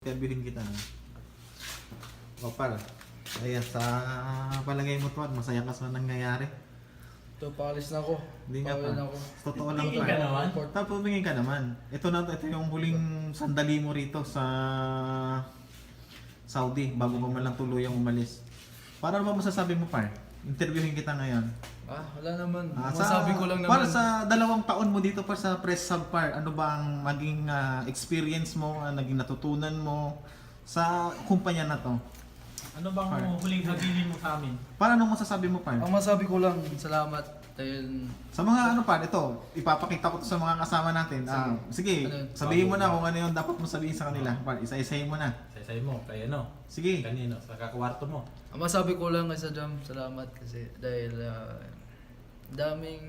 interviewin kita. O par, ayan, sa palagay mo Tuan, masaya ka sa nangyayari? Ito, paalis na ako. Hindi nga Pauwi pa. na ako. Totoo lang Tingin ka naman. Tapos pumingin ka naman. Ito yung huling sandali mo rito sa Saudi bago mo man lang tuluyang umalis. Para naman masasabi mo par? Interviewin kita ngayon. Wala naman. Sa- Masabi ko lang naman. Para sa 2 taon mo dito par sa press sub par, ano ba ang maging experience mo, naging natutunan mo sa kumpanya na to? Ano bang huling habilin mo sa amin? Para anong masasabi mo par? Ang masabi ko lang, salamat. Dahil Sa mga ano pa, ito, ipapakita ko to sa mga kasama natin. Sige, Ano? sabihin mo na kung ano yung dapat mo sabihin sa kanila. Par, isa-isahin mo na. Say mo, kay ano? Sige. Kanino? Sa kakwarto mo. ang masabi ko lang kay Saddam, salamat kasi dahil daming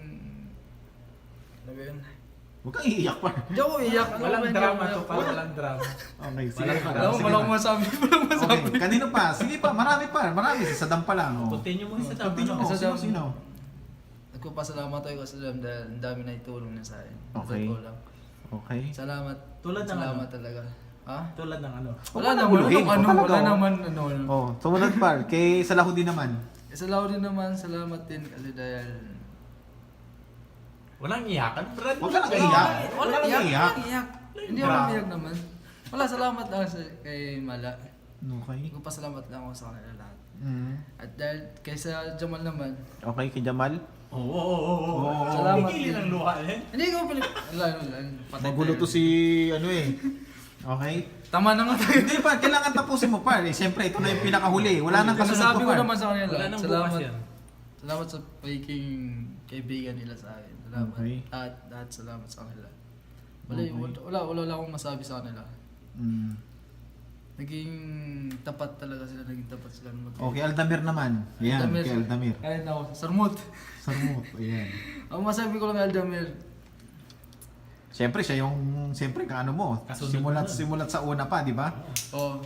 ano ba yun? Huwag kang iiyak par. Hindi ako iyak. Ano Walang ba yun? drama Hindi to, ako pal. iyak. Walang drama. Okay, sige Walang pa. drama. Alam mo, Sige walang pa. masabi. Walang masabi. Okay, kanino pa? Sige pa, marami pa. Marami, si Saddam pa lang. Oh. Continue mo isa tama. Continue mo. Sa Sino, Saddam. sino? Nagpapasalamat ako kay Saddam dahil ang dami na itulong niya sa akin. Okay. Totoo lang. Okay. Salamat. Tulad ng Salamat ano? talaga. Ha? Tulad ng ano? Huwag Wala ka naman, naguluhin. ano, Huwag wala talaga, naman, ano. Oh, sumunod par. Kay Salahudin naman. Sa Laudi naman, salamat din kasi dahil Walang iyakan, Brad. Huwag ka nang iiyak. Wala Huwag ka nang iiyak. iyak. Hindi Grabe. ako iyak naman. Wala, salamat lang kay Mala. Okay. Nagpapasalamat lang ako sa kanila lahat. Mm. At dahil kaysa Jamal naman, Okay, kay Jamal. Oo. Salamat. Pigilin ang luha eh. hindi ko pilit. Wala. Patay Magulo tayo. to si ano eh. Okay. Tama na nga tayo. Hindi pa, kailangan tapusin mo par. Siyempre, ito na yung pinakahuli. Wala nang kasunod Sabi ko ko par. naman sa kanila, Wala nang bukas salamat. yan. Salamat sa pagiging kaibigan nila sa akin. Salamat. Okay. At salamat sa kanila. Okay. Wala lang akong masabi sa kanila. Mm. Naging tapat talaga sila, naging tapat sila. Okay, Aldamir naman. Yan, kay Aldamir. Ayun ako, Sarmut. Sarmut, ayan. Ang masabi ko lang Aldamir, Siyempre, siya yung, siyempre, kaano mo. Kasunod Simulat sa una pa, di ba? oh,